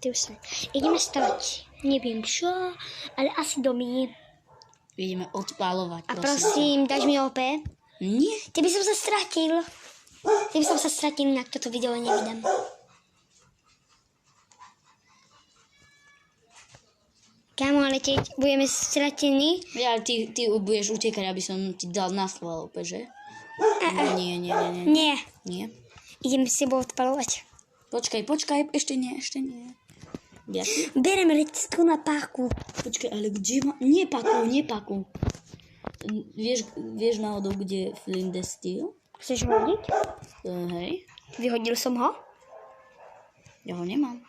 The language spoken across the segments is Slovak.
ty už ideme stavať, neviem čo, ale asi domy. Ideme odpálovať, A prosím, dáš mi OP? Nie. Teby som sa stratil, inak toto video nevydám. Kámo, ale keď budeme stratení... Ja, ty budeš utekať, aby som ti dal na schvál opäť, že? Nie. Nie. Idem s tebou odpalovať. Počkaj, ešte nie. Berem recku na páku. Počkaj, ale kde ma... Nie paku. Vieš náhodou, kde je Flint Steel? Chceš ho hodiť? Hej. Vyhodil som ho? Ja ho nemám.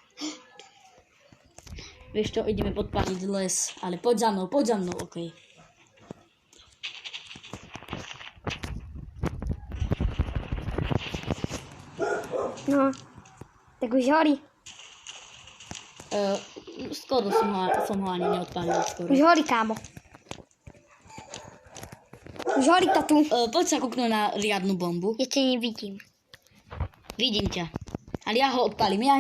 Vieš čo, ideme podpáliť les. Ale poď za mnou, okej. No, tak už horí. Skoro som ho ani neodpálil. Už horí, kámo. Už horí to tu. Poď sa kúknúť na riadnu bombu. Ja ťa nevidím. Vidím ťa. Ale ja ho odpálim. Ja.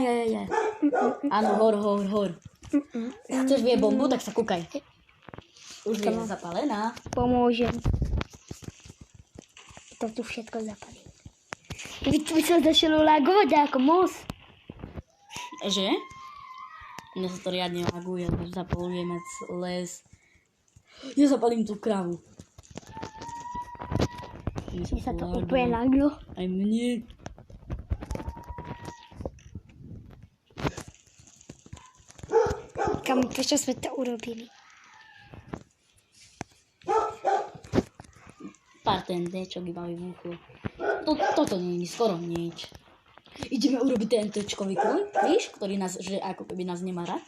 Áno, hor. Chceš vie bombu, tak sa kúkaj. Už je zapálená. Pomôžem. To tu všetko zapalí. By sa začalo lagovať ako most. Že? Mne sa to riadne laguje, lebo zapalujeme les. Ja zapalím tú kravu. Mne sa to úplne laglo. Aj mne. Kam, prečo sme to urobili? Pár ten D-čok iba vybuchlo. Toto nie je skoro nič. Ideme urobiť ten D-čkový kruh, víš, ktorý nás, že ako keby nás nemá rád.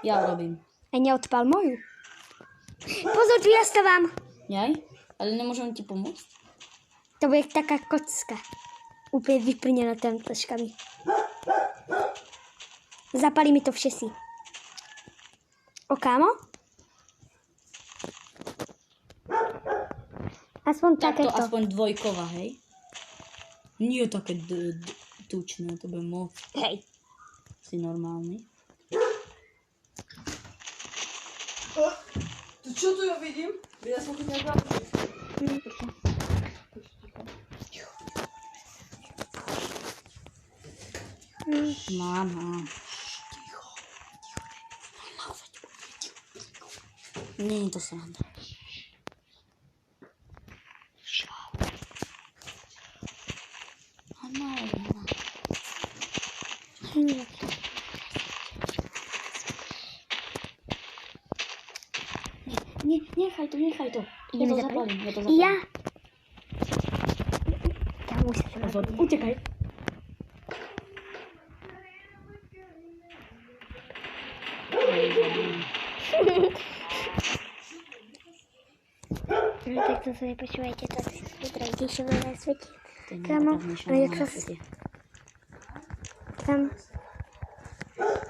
Ja urobím. A neodpal moju. Pozor, tu ja stavám. Jaj? Ale nemôžem ti pomôcť? To bude taká kocka. Úplne vyplnená tam taškami. Zapali mi to všetci. O, kámo? Aspoň Takto takéto. aspoň dvojková, hej? Nie také tučné, to bude moc. Hej. Si normálny. To čo tu ja vidím? Ja som tu nejak Mama. Nie je to sranda. Nechaj to. Ja to zapalím. Ja. Tam už sa Pozor, utekaj. No tak to sobie počúvajte, to je najdražšie na svete. Kámo, a jak sa...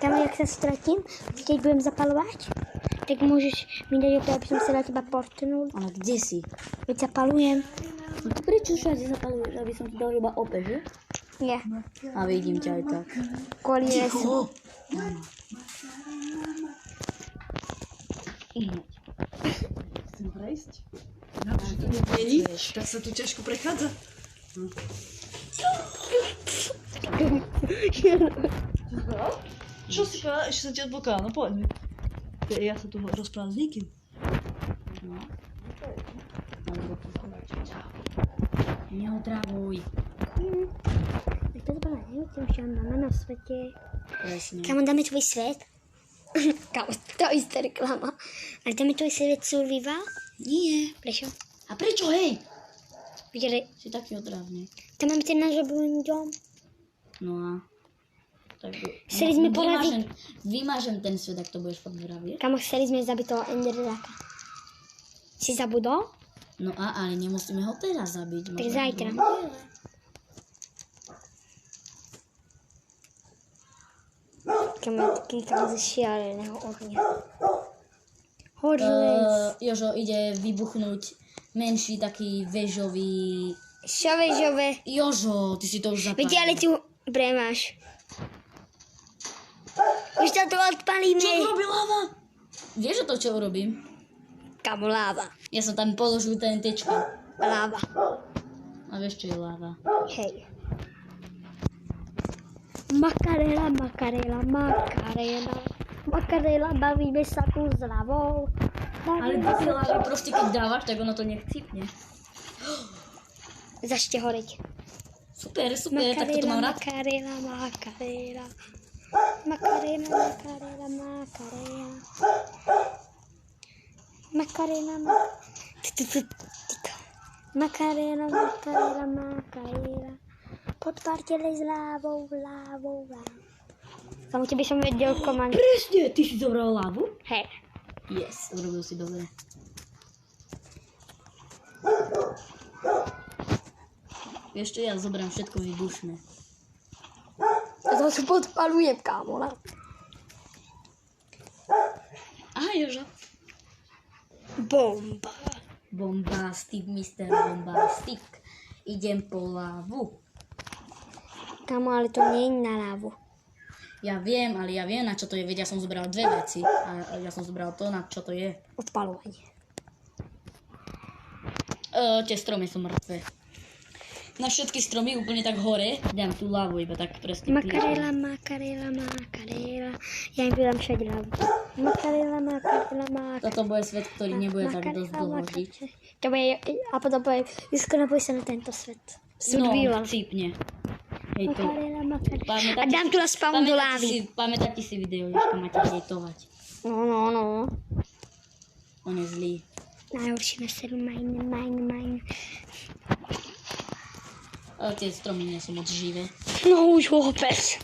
Kámo, jak sa stratím, keď budem zapalovať, tak môžeš mi dať opäť, aby som sa na teba portnul. Ale kde si? Veď zapalujem. No to prečo všade zapaluješ, aby som ti dal iba opäť, že? Nie. A vidím ťa aj tak. Kvôli lesu. Chcem prejsť? No, že to není, tak sa tu ťažko prechádza. Čo si povedal? Ešte som ti odblokala, no poď mi. Ja sa tu rozprávam s nikým. No. Neotravuj. To znamená, neviem, čo máme na svete. Presne. Kámo, dáme tvoj svet? Kámo, to isté reklama. Ale dáme tvoj svet survival? Nie. Prečo? A prečo, hej? Videli, Si taký otrávny. tam máme ten náš obľúbený dom. No a... Tak... Chceli sme poradiť. Vymážem ten svet, ak to budeš fakt vraviť. Kámo, chceli sme zabiť toho Enderdraka. Si zabudol? No a, ale nemusíme ho teraz zabiť. Tak zajtra. Kámo, kýkam ze šialeného ohňa. Horlec. Jožo, ide vybuchnúť menší taký väžový... Šove. Jožo, ty si to už zapálil. Veď, ale tu premáš. Už to tu odpalíme. Čo robí láva? Vieš o to, čo urobím? Kamo, láva. Ja som tam položil TNTčko. Láva. A vieš, čo je láva? Hej. Makarela, makarela, makarela. Makarela, bavíme sa tu s ľavou. Ale ty si lávy proste, keď dávaš, tak ono to nechcípne. Začte horeť. Super, super, tak toto mám rád. Makarela, makarela. Makarela, makarela, makarela. Makarela, makarela, makarela, makarela. Podpártele s lávou, lávou, lávou. Samo tebe som vedel komand. Presne, ty si zobral lávu? Hej. Yes, urobil si dobre. Vieš čo, ja zoberám všetko výbušné. A to sa podpalujem, kámo. Aha, Jožo. Bomba. Bombastic, Mr. Bombastic. Idem po lávu. Kámo, ale to nie je na lávu. Ja viem, na čo to je, veď ja som zobral dve veci. A ja som zobral to, na čo to je. Odpalovanie. Tie stromy sú mŕtve. Na všetky stromy úplne tak hore dám tú lávu iba tak presne. Makarela, makarela, makarela. Ja im dám všade lávu. Makarela, makarela, makarela. Toto bude svet, ktorý nebude tak dosť dlho žiť. To bude, a potom bude, Jusko, napoj sa na tento svet. No, cípne. Hej to. Makarela, makarela. A dám tu na spawn do lávy. Pamätáte si video, Jožka, máte hejtovať. No. On je zlý. Najhorší na seru, mine. Ale tie stromy nie sú moc živé. No už vôbec.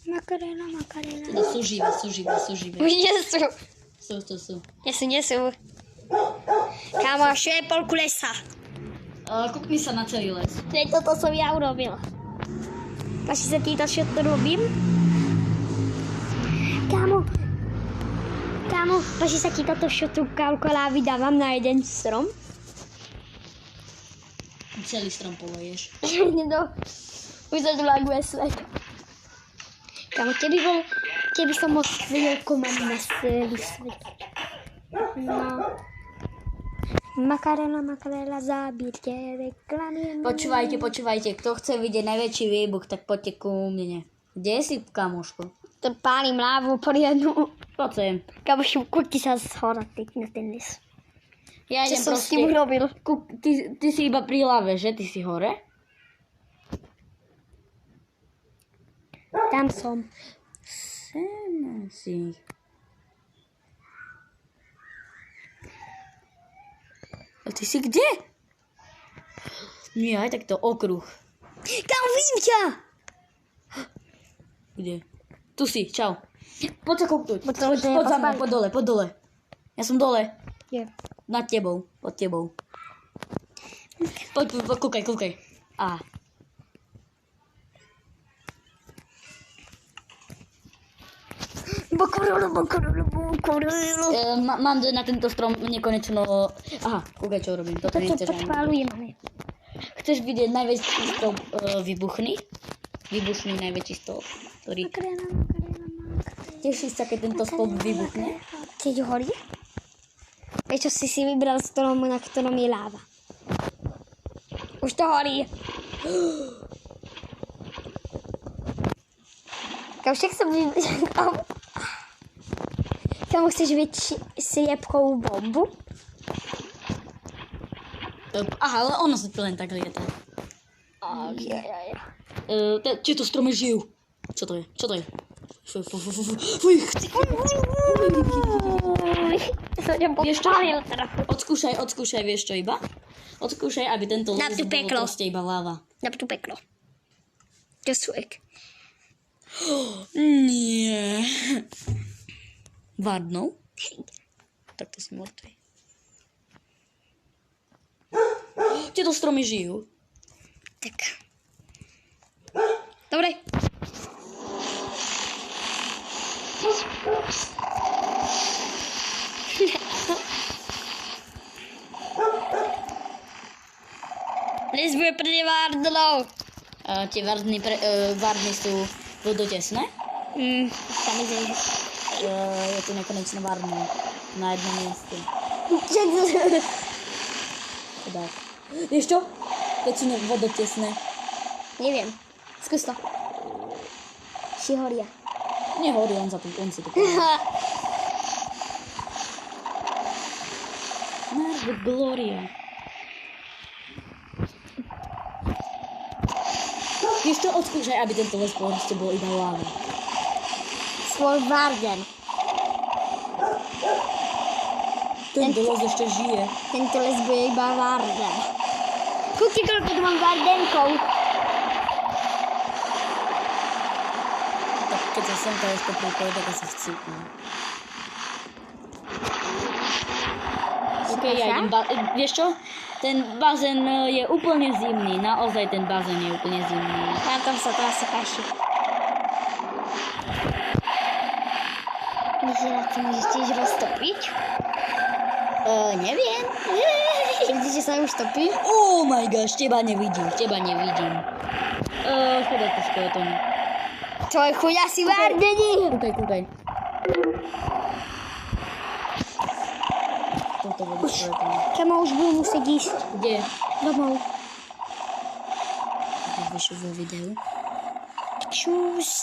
Makarela, makarela. Teda sú živé. Už nie sú. Sú. Nie sú. Kámo, čo je polku lesa? Kúkni sa na celý les. Toto som ja urobil. Páči sa týto, čo to robím? Kámo, páči sa ti toto, čo tu koľko lávy dávam na jeden strom? Celý strom poleješ. Už sa tu laguje svet. Kámo, keby som moc vedel komand na celý svet. No. Makarela, zabíte reklamy. Počúvajte, kto chce vidieť najväčší výbuch, tak poďte ku mne. Kde si, kamoško? To pálim lávu poriadnu. Poď sem. Kamošu, kuky sa zhora na ten les. Ja idem Čo som s tým urobil? Ty si iba pri hlave, že? Ty si hore? Tam som. Sem si. A ty si kde? Nie, aj takto okruh. Kam vidím ťa? Kde? Tu si, čau. Poď sa kúknuť. Poď za mnou, poď dole. Ja som dole. Je. Nad tebou, pod tebou. Poď, kúkaj. Á. Bokorolo. Mám na tento strom nekonečno... Aha, kúkaj, čo robím. Toto nechceš ani. Podpálujeme. Chceš vidieť najväčší stĺp vybuchný? Vybuchný najväčší stĺp, ktorý... Makarela. Tešíš sa, keď tento stĺp vybuchne? Keď horí? Vieš, čo si vybral strom, na ktorom je láva? Už to horí. Kam však som vybral... Kam chceš vidieť sliepkovú bombu? Aha, ale ono sa len tak lieta. Tieto stromy žijú. Čo to je? Fuj. Som ťa podpálil teda. Odskúšaj, vieš čo iba? Odskúšaj, aby tento les bol proste iba láva. Dám tu peklo. To súek. Nie. Vardnou? Tak to si mŕtvej. Tieto stromy žijú. Tak. Dobre. Les bude prvne Vardnou. Tie Vardny sú vodotesné? Tam je Je tu nekonečne varné. Na jednom mieste. Chudák. Vieš čo? Keď sú vodotesné. Neviem. Skús to. Či horia. Nehorí, on si to povie. Narvik Gloria. Vieš čo? Odskúšaj, aby tento les proste bol iba láva. Svoj Varden. Tento les ešte žije. Tento les bude iba Varden. Kúkni, koľko tu mám Vardenkov. Tak keď sa sem to les poprúkol, tak asi chcípne. Ok, ja idem, vieš čo? Ten bazén je úplne zimný, naozaj ten bazén je úplne zimný. Na tom sa to asi páči. Vyzerá, ty môžeš tiež roztopiť? Neviem. Vidíš, že sa už topí? Oh my gosh, teba nevidím. Chudák to skeletóny. Tvoj chuďa si Vardeni! Kúkaj. Toto bude skeletóny. Kamo už budú musieť ísť Kde? domov. Vyšlo vo videu. Čus.